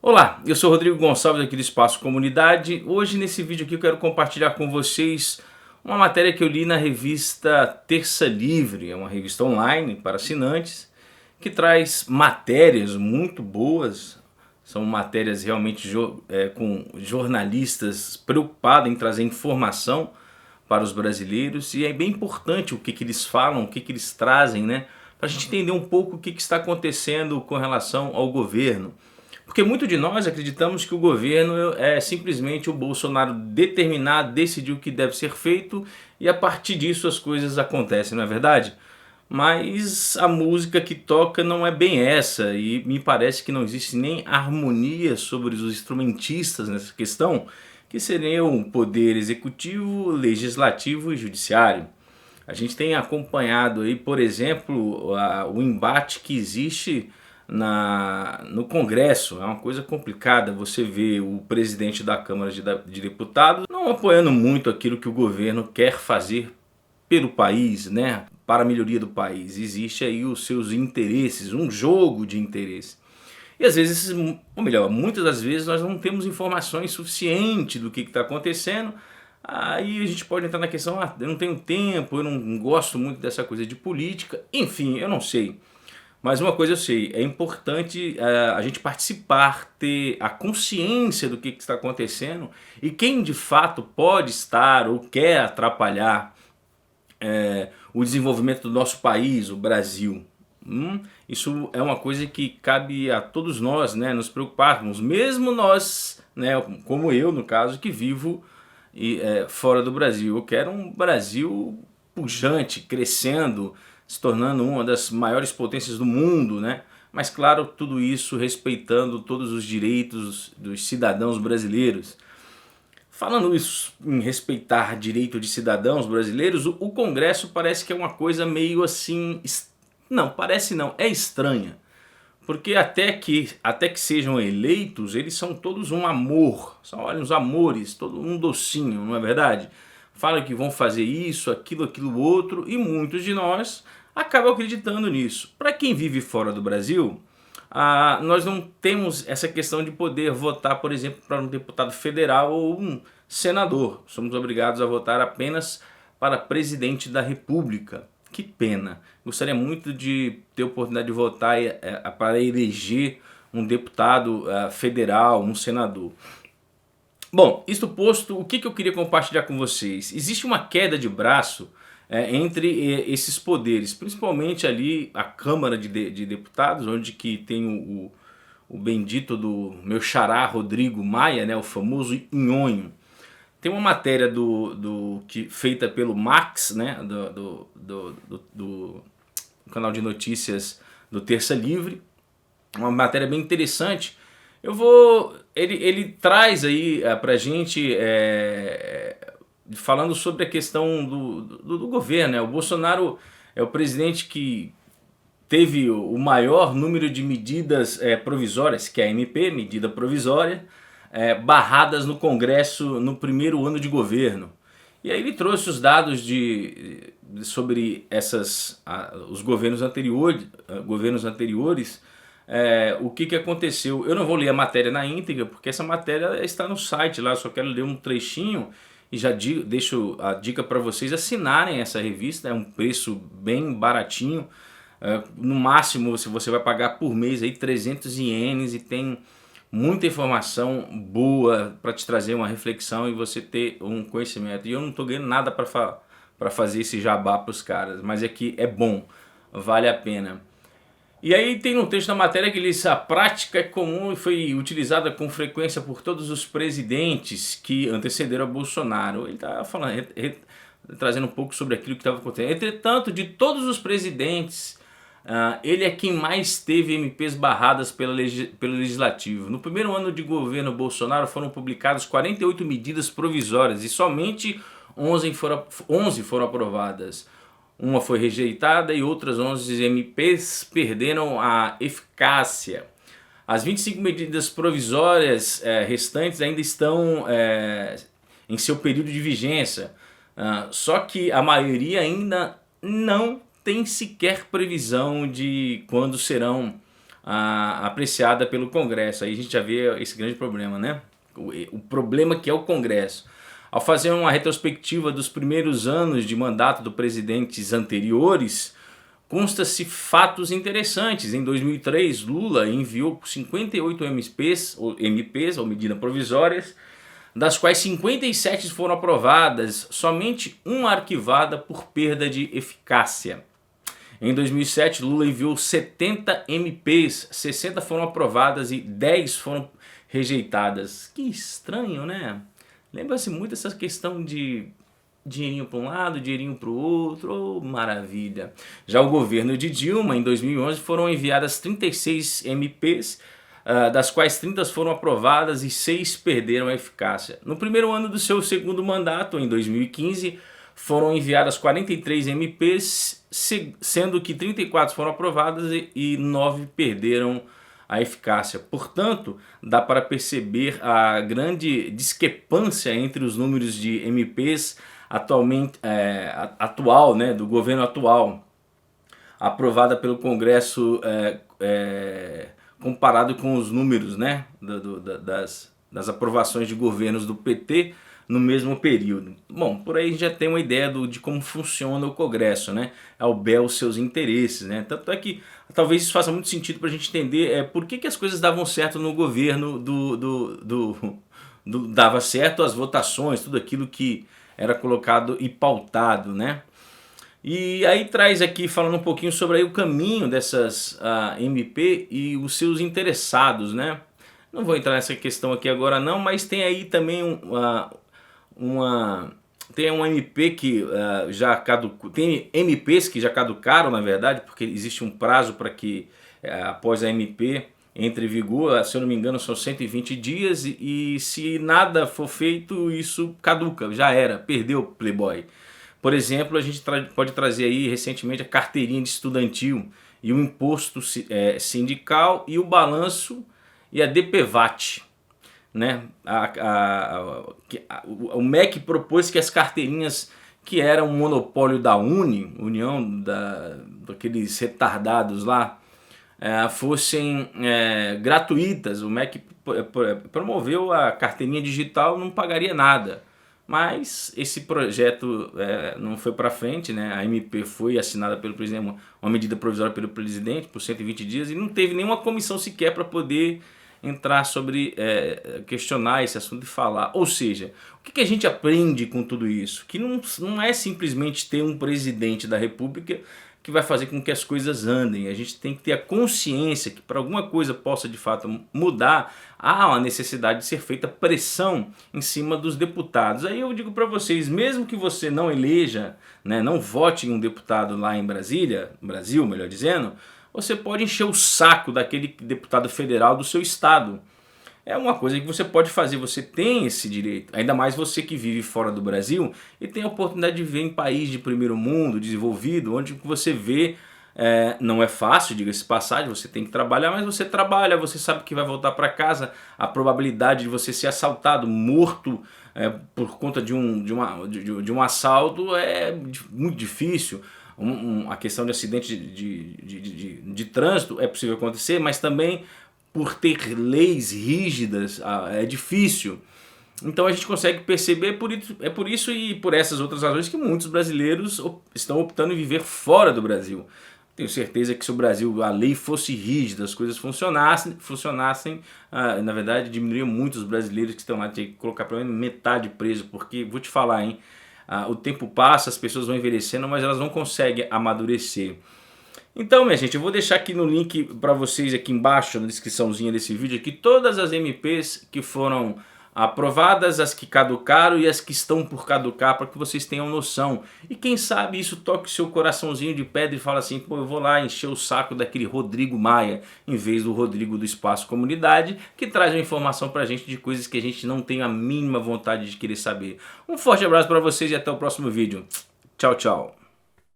Olá, eu sou Rodrigo Gonçalves aqui do Espaço Comunidade. Hoje nesse vídeo aqui eu quero compartilhar com vocês uma matéria que eu li na revista Terça Livre, é uma revista online para assinantes, que traz matérias muito boas, são matérias realmente com jornalistas preocupados em trazer informação para os brasileiros, e é bem importante o que eles falam, o que eles trazem, né? Para a gente entender um pouco o que está acontecendo com relação ao governo. Porque muitos de nós acreditamos que o governo é simplesmente o Bolsonaro determinar, decidir o que deve ser feito e a partir disso as coisas acontecem, não é verdade? Mas a música que toca não é bem essa e me parece que não existe nem harmonia sobre os instrumentistas nessa questão, que seriam o poder executivo, legislativo e judiciário. A gente tem acompanhado aí, por exemplo, o embate que existe no Congresso. É uma coisa complicada você vê o presidente da Câmara de Deputados não apoiando muito aquilo que o governo quer fazer pelo país, né? Para a melhoria do país. Existe aí os seus interesses, um jogo de interesse. E às vezes, ou melhor, muitas das vezes nós não temos informações suficientes do que está acontecendo. Aí a gente pode entrar na questão, eu não tenho tempo, eu não gosto muito dessa coisa de política, enfim, eu não sei. Mas uma coisa eu sei, é importante a gente participar, ter a consciência do que está acontecendo e quem de fato pode estar ou quer atrapalhar o desenvolvimento do nosso país, o Brasil. Isso é uma coisa que cabe a todos nós, né, nos preocuparmos, mesmo nós, né, como eu no caso, que vivo fora do Brasil. Eu quero um Brasil pujante, crescendo, se tornando uma das maiores potências do mundo, né? Mas claro, tudo isso respeitando todos os direitos dos cidadãos brasileiros. Falando isso em respeitar direito de cidadãos brasileiros, o Congresso parece que é uma coisa meio assim, não, parece não, é estranha. Porque até que sejam eleitos, eles são todos um amor, são olha, uns amores, todo um docinho, não é verdade? Falam que vão fazer isso, aquilo outro, e muitos de nós acabam acreditando nisso. Para quem vive fora do Brasil, nós não temos essa questão de poder votar, por exemplo, para um deputado federal ou um senador. Somos obrigados a votar apenas para presidente da República. Que pena. Gostaria muito de ter a oportunidade de votar para eleger um deputado federal, um senador. Bom, isto posto, o que eu queria compartilhar com vocês? Existe uma queda de braço entre esses poderes, principalmente ali a Câmara de Deputados, onde que tem o bendito do meu xará Rodrigo Maia, né, o famoso Nhonho. Tem uma matéria feita pelo Max, né, do canal de notícias do Terça Livre, uma matéria bem interessante. Ele traz aí pra gente falando sobre a questão do governo, né? O Bolsonaro é o presidente que teve o maior número de medidas provisórias, que é a MP, medida provisória, barradas no Congresso no primeiro ano de governo. E aí ele trouxe os dados sobre os governos anteriores, o que aconteceu. Eu não vou ler a matéria na íntegra, porque essa matéria está no site lá, eu só quero ler um trechinho e já deixo a dica para vocês assinarem essa revista, é um preço bem baratinho, no máximo você vai pagar por mês aí 300 ienes e tem muita informação boa para te trazer uma reflexão e você ter um conhecimento. E eu não estou ganhando nada para fazer esse jabá para os caras, mas é que é bom, vale a pena. E aí tem um texto da matéria que diz: a prática é comum e foi utilizada com frequência por todos os presidentes que antecederam a Bolsonaro. Ele está falando, trazendo um pouco sobre aquilo que estava acontecendo. Entretanto, de todos os presidentes, ele é quem mais teve MPs barradas pelo Legislativo. No primeiro ano de governo Bolsonaro foram publicadas 48 medidas provisórias e somente 11 foram aprovadas. Uma foi rejeitada e outras 11 MPs perderam a eficácia. As 25 medidas provisórias restantes ainda estão em seu período de vigência. Só que a maioria ainda não tem sequer previsão de quando serão apreciada pelo Congresso. Aí a gente já vê esse grande problema, né? O problema que é o Congresso. Ao fazer uma retrospectiva dos primeiros anos de mandato dos presidentes anteriores, consta-se fatos interessantes. Em 2003, Lula enviou 58 MPs, ou medidas provisórias, das quais 57 foram aprovadas, somente uma arquivada por perda de eficácia. Em 2007, Lula enviou 70 MPs, 60 foram aprovadas e 10 foram rejeitadas. Que estranho, né? Lembra-se muito dessa questão de dinheirinho para um lado, dinheirinho para o outro, oh, maravilha. Já o governo de Dilma, em 2011, foram enviadas 36 MPs, das quais 30 foram aprovadas e 6 perderam a eficácia. No primeiro ano do seu segundo mandato, em 2015, foram enviadas 43 MPs, sendo que 34 foram aprovadas e 9 perderam a eficácia. Portanto, dá para perceber a grande discrepância entre os números de MPs atual, né, do governo atual, aprovada pelo Congresso, comparado com os números, né, das aprovações de governos do PT no mesmo período. Bom, por aí a gente já tem uma ideia de como funciona o Congresso, né? Albel os seus interesses, né? Tanto é que talvez isso faça muito sentido para a gente entender por que as coisas davam certo no governo dava certo as votações, tudo aquilo que era colocado e pautado, né? E aí traz aqui, falando um pouquinho sobre aí o caminho dessas MP e os seus interessados, né? Não vou entrar nessa questão aqui agora não, mas tem aí também tem um MP que já caducou, tem MPs que já caducaram, na verdade, porque existe um prazo para que após a MP entre em vigor, se eu não me engano são 120 dias e se nada for feito isso caduca, já era, perdeu o Playboy. Por exemplo, a gente pode trazer aí recentemente a carteirinha de estudantil e o imposto sindical e o balanço e a DPVAT. Né? O MEC propôs que as carteirinhas que eram um monopólio da União daqueles retardados lá, fossem gratuitas. O MEC promoveu a carteirinha digital, não pagaria nada. Mas esse projeto não foi para frente, né? A MP foi assinada pelo presidente, uma medida provisória pelo presidente por 120 dias e não teve nenhuma comissão sequer para poder entrar sobre, questionar esse assunto e falar. Ou seja, o que a gente aprende com tudo isso? Que não é simplesmente ter um presidente da República que vai fazer com que as coisas andem. A gente tem que ter a consciência que para alguma coisa possa de fato mudar, há uma necessidade de ser feita pressão em cima dos deputados. Aí eu digo para vocês, mesmo que você não eleja, né, não vote em um deputado lá em Brasília, Brasil, melhor dizendo, você pode encher o saco daquele deputado federal do seu estado. É uma coisa que você pode fazer, você tem esse direito. Ainda mais você que vive fora do Brasil e tem a oportunidade de viver em país de primeiro mundo, desenvolvido, onde você vê, não é fácil, diga-se passagem, você tem que trabalhar, mas você trabalha, você sabe que vai voltar para casa, a probabilidade de você ser assaltado, morto por conta de um assalto é muito difícil. A questão de acidente de trânsito é possível acontecer, mas também por ter leis rígidas é difícil. Então a gente consegue perceber, é por isso e por essas outras razões que muitos brasileiros estão optando em viver fora do Brasil. Tenho certeza que se o Brasil, a lei fosse rígida, as coisas funcionassem, na verdade diminuiria muito os brasileiros que estão lá, tinha que colocar pelo menos metade preso, porque vou te falar, hein? O tempo passa, as pessoas vão envelhecendo, mas elas não conseguem amadurecer. Então, minha gente, eu vou deixar aqui no link para vocês, aqui embaixo, na descriçãozinha desse vídeo, aqui todas as MPs que foram aprovadas, as que caducaram e as que estão por caducar, para que vocês tenham noção. E quem sabe isso toque o seu coraçãozinho de pedra e fala assim, pô, eu vou lá encher o saco daquele Rodrigo Maia, em vez do Rodrigo do Espaço Comunidade, que traz uma informação pra gente de coisas que a gente não tem a mínima vontade de querer saber. Um forte abraço para vocês e até o próximo vídeo. Tchau, tchau.